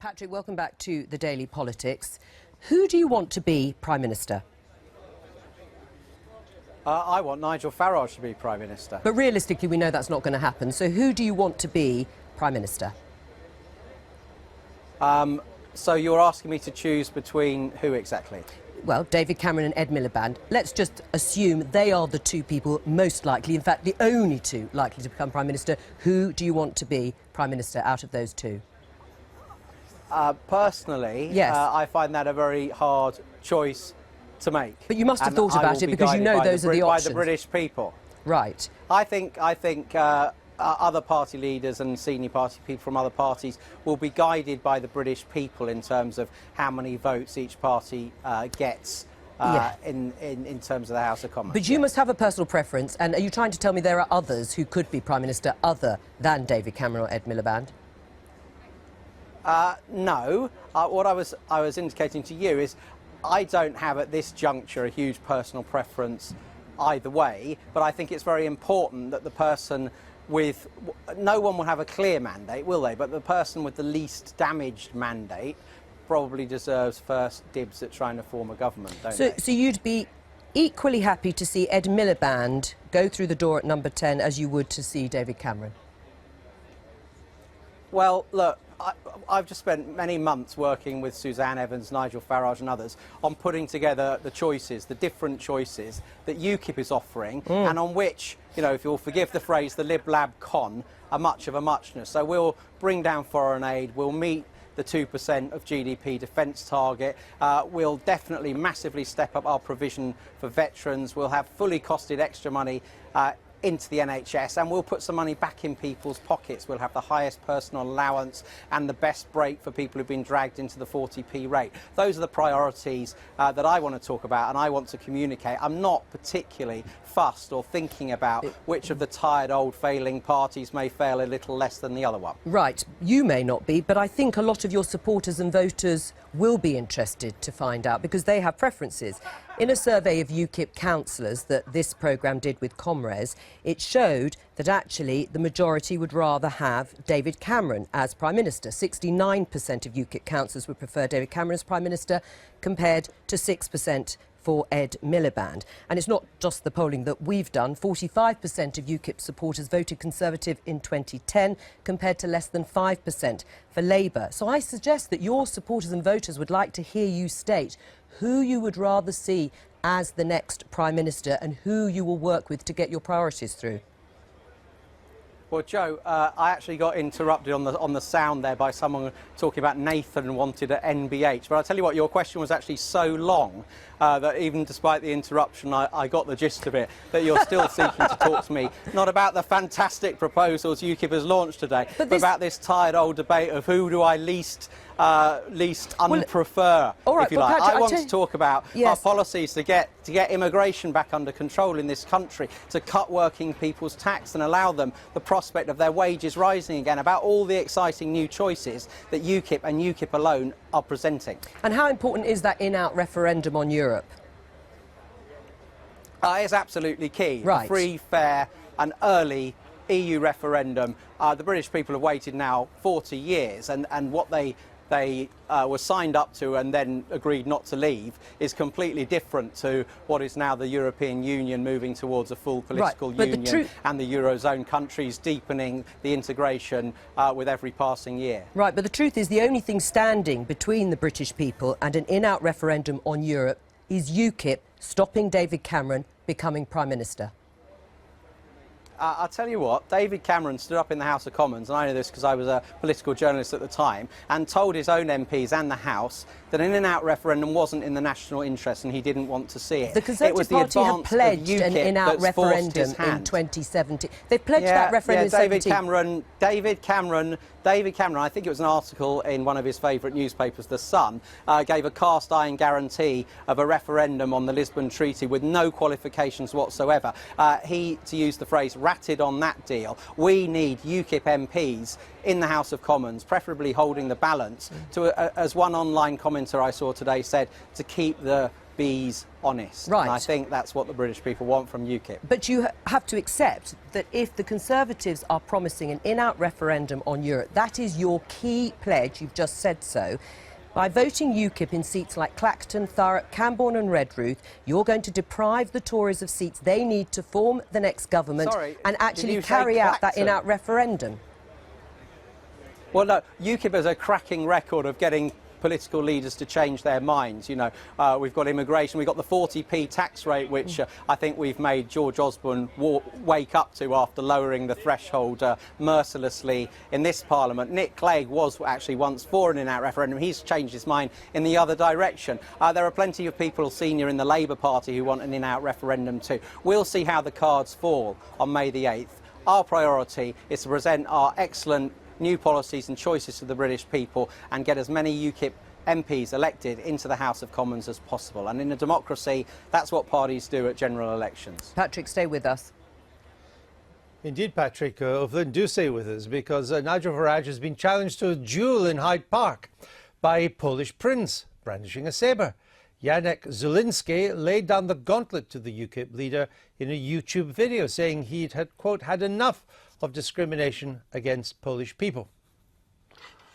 Patrick, welcome back to the Daily Politics. Who do you want to be Prime Minister? I want Nigel Farage to be Prime Minister. But realistically, we know that's not going to happen. So who do you want to be Prime Minister? So you're asking me to choose between who exactly? Well, David Cameron and Ed Miliband. Let's just assume they are the two people most likely, in fact, the only two likely to become Prime Minister. Who do you want to be Prime Minister out of those two? Personally, yes. I find that a very hard choice to make. But you must have thought about it because you know those are the options. By the British people. Right. I think other party leaders and senior party people from other parties will be guided by the British people in terms of how many votes each party gets in terms of the House of Commons. But you must have a personal preference, and are you trying to tell me there are others who could be Prime Minister other than David Cameron or Ed Miliband? No. What I was indicating to you is I don't have at this juncture a huge personal preference either way, but I think it's very important that the person with... No one will have a clear mandate, will they? But the person with the least damaged mandate probably deserves first dibs at trying to form a government, don't they? So you'd be equally happy to see Ed Miliband go through the door at number 10 as you would to see David Cameron? Well, look, I've just spent many months working with Suzanne Evans, Nigel Farage and others on putting together the choices, the different choices that UKIP is offering and on which, you know, if you'll forgive the phrase, the lib-lab con are much of a muchness. So we'll bring down foreign aid, we'll meet the 2% of GDP defence target, we'll definitely massively step up our provision for veterans, we'll have fully costed extra money into the NHS, and we'll put some money back in people's pockets. We'll have the highest personal allowance and the best break for people who've been dragged into the 40p rate. Those are the priorities that I want to talk about and I want to communicate. I'm not particularly fussed or thinking about which of the tired old failing parties may fail a little less than the other one. Right, you may not be, but I think a lot of your supporters and voters will be interested to find out because they have preferences. In a survey of UKIP councillors that this programme did with Comres, it showed that actually the majority would rather have David Cameron as Prime Minister. 69% of UKIP councillors would prefer David Cameron as Prime Minister compared to 6% for Ed Miliband. And it's not just the polling that we've done. 45% of UKIP supporters voted Conservative in 2010 compared to less than 5% for Labour. So I suggest that your supporters and voters would like to hear you state who you would rather see as the next Prime Minister and who you will work with to get your priorities through. Well, Joe, I actually got interrupted on the sound there by someone talking about Nathan wanted at NBH. But I'll tell you what, your question was actually so long that even despite the interruption, I got the gist of it, that you're still seeking to talk to me, not about the fantastic proposals UKIP has launched today, but about this tired old debate of who do I least unprefer, if you like. Patrick, I want to talk about our policies to get immigration back under control in this country, to cut working people's tax and allow them the prospect of their wages rising again, about all the exciting new choices that UKIP and UKIP alone are presenting. And how important is that in-out referendum on Europe? It's absolutely key. Right. A free, fair and early EU referendum. The British people have waited now 40 years and what they were signed up to and then agreed not to leave is completely different to what is now the European Union moving towards a full political union and the Eurozone countries deepening the integration with every passing year. Right, but the truth is the only thing standing between the British people and an in-out referendum on Europe is UKIP stopping David Cameron becoming Prime Minister. I'll tell you what, David Cameron stood up in the House of Commons, and I know this because I was a political journalist at the time, and told his own MPs and the House that an in-out referendum wasn't in the national interest and he didn't want to see it. The Conservative Party have pledged an in-out referendum in 2017. They've pledged that referendum in 2017. David Cameron, I think it was an article in one of his favourite newspapers, The Sun, gave a cast-iron guarantee of a referendum on the Lisbon Treaty with no qualifications whatsoever. He, to use the phrase, ratted on that deal. We need UKIP MPs in the House of Commons, preferably holding the balance, to, as one online commenter I saw today said, to keep the B's honest. Right. And I think that's what the British people want from UKIP. But you have to accept that if the Conservatives are promising an in-out referendum on Europe, that is your key pledge, you've just said so. By voting UKIP in seats like Clacton, Thurrock, Camborne and Redruth, you're going to deprive the Tories of seats they need to form the next government and actually carry out that in-out referendum. Well, no, UKIP has a cracking record of getting political leaders to change their minds. You know, we've got immigration, we've got the 40p tax rate, which I think we've made George Osborne wake up to after lowering the threshold mercilessly in this Parliament. Nick Clegg was actually once for an in-out referendum. He's changed his mind in the other direction. There are plenty of people senior in the Labour Party who want an in-out referendum too. We'll see how the cards fall on May the 8th. Our priority is to present our excellent new policies and choices to the British people and get as many UKIP MPs elected into the House of Commons as possible. And in a democracy, that's what parties do at general elections. Patrick, stay with us. Indeed, Patrick, O'Flynn, do stay with us, because Nigel Farage has been challenged to a duel in Hyde Park by a Polish prince brandishing a sabre. Janek Zulinski laid down the gauntlet to the UKIP leader in a YouTube video, saying he'd had, quote, had enough of discrimination against Polish people.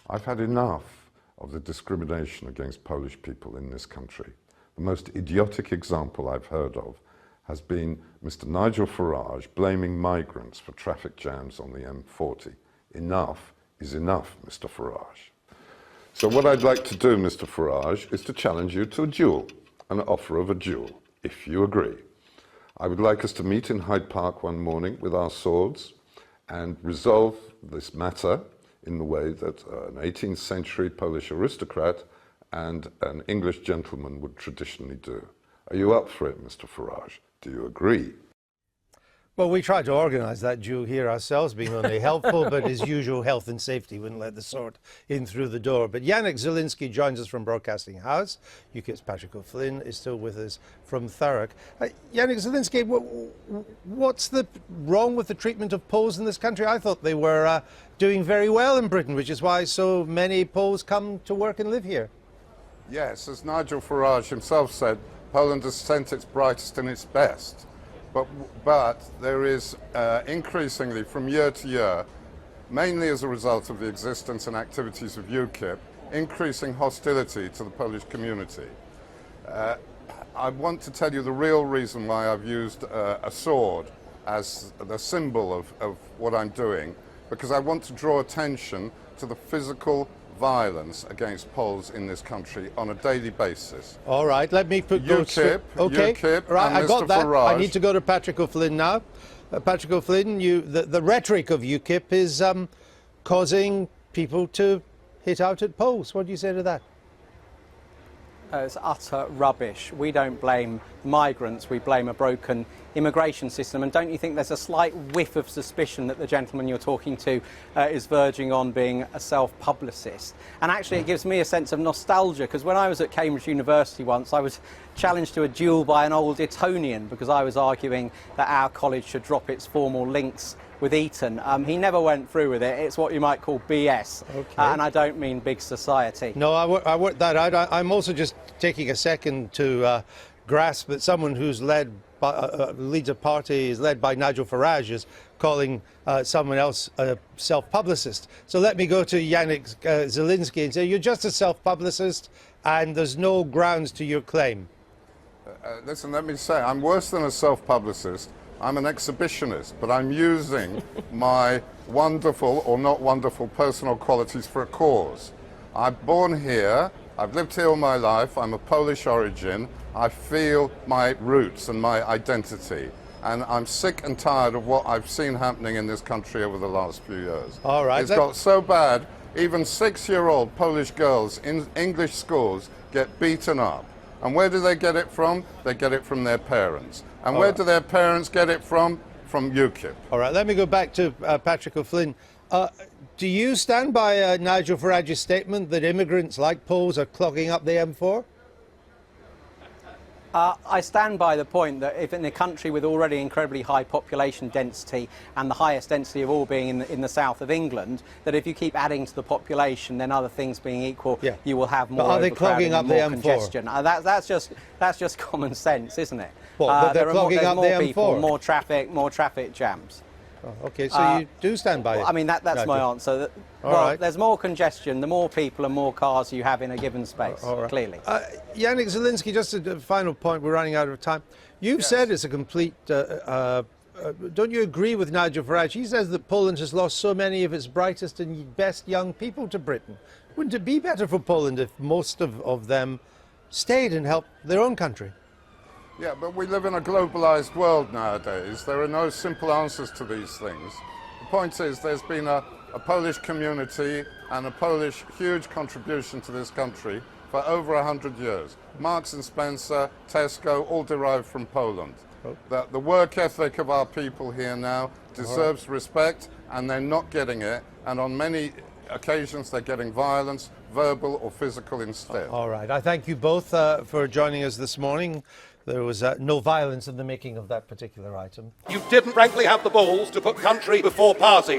I've had enough of the discrimination against Polish people in this country. The most idiotic example I've heard of has been Mr. Nigel Farage blaming migrants for traffic jams on the M40. Enough is enough, Mr. Farage. So what I'd like to do, Mr. Farage, is to challenge you to a duel, an offer of a duel, if you agree. I would like us to meet in Hyde Park one morning with our swords and resolve this matter in the way that an 18th century Polish aristocrat and an English gentleman would traditionally do. Are you up for it, Mr. Farage? Do you agree? Well, we tried to organise that duel here ourselves, being only helpful, but as usual, health and safety wouldn't let the sword in through the door. But Janek Zulinski joins us from Broadcasting House. UKIP's Patrick O'Flynn is still with us from Thurrock. Janek Zulinski, what's wrong with the treatment of Poles in this country? I thought they were doing very well in Britain, which is why so many Poles come to work and live here. Yes, as Nigel Farage himself said, Poland has sent its brightest and its best. But there is increasingly, from year to year, mainly as a result of the existence and activities of UKIP, increasing hostility to the Polish community. I want to tell you the real reason why I've used a sword as the symbol of what I'm doing, because I want to draw attention to the physical violence against Poles in this country on a daily basis. All right, let me put UKIP, okay, UKIP, right, and I got Mr. that. Farage. I need to go to Patrick O'Flynn now. Patrick O'Flynn, the rhetoric of UKIP is causing people to hit out at Poles. What do you say to that? It's utter rubbish. We don't blame migrants, we blame a broken immigration system. And don't you think there's a slight whiff of suspicion that the gentleman you're talking to is verging on being a self-publicist? And actually it gives me a sense of nostalgia, because when I was at Cambridge University once, I was challenged to a duel by an old Etonian because I was arguing that our college should drop its formal links with Eton. He never went through with it. It's what you might call BS. Okay. And I don't mean big society. No, I worked that out. I'm also just taking a second to grasp that someone who's leads a party is led by Nigel Farage is calling someone else a self-publicist. So let me go to Janek Zulinski and say you're just a self-publicist and there's no grounds to your claim. Listen, let me say, I'm worse than a self-publicist. I'm an exhibitionist, but I'm using my wonderful or not wonderful personal qualities for a cause. I'm born here, I've lived here all my life, I'm of Polish origin, I feel my roots and my identity, and I'm sick and tired of what I've seen happening in this country over the last few years. All right. It's got so bad, even 6-year-old Polish girls in English schools get beaten up. And where do they get it from? They get it from their parents. And where do their parents get it from? From UKIP. All right, let me go back to Patrick O'Flynn. Do you stand by Nigel Farage's statement that immigrants like Poles are clogging up the M4? I stand by the point that if in a country with already incredibly high population density and the highest density of all being in the south of England, that if you keep adding to the population, then other things being equal, you will have more are they clogging up more the M4? congestion. That's just common sense, isn't it? But they're clogging up the M4. People, more traffic jams. Oh, okay, so you do stand by it. I mean, that's my answer. Right. There's more congestion, the more people and more cars you have in a given space, clearly. Yannick Zielinski, just a final point, we're running out of time. You've said it's a complete... don't you agree with Nigel Farage? He says that Poland has lost so many of its brightest and best young people to Britain. Wouldn't it be better for Poland if most of them stayed and helped their own country? Yeah, but we live in a globalized world nowadays. There are no simple answers to these things. The point is there's been a Polish community and a Polish huge contribution to this country for over 100 years. Marks and Spencer, Tesco, all derived from Poland. The work ethic of our people here now deserves respect, and they're not getting it. And on many occasions they're getting violence, verbal or physical instead. All right. I thank you both for joining us this morning. There was no violence in the making of that particular item. You didn't frankly have the balls to put country before party.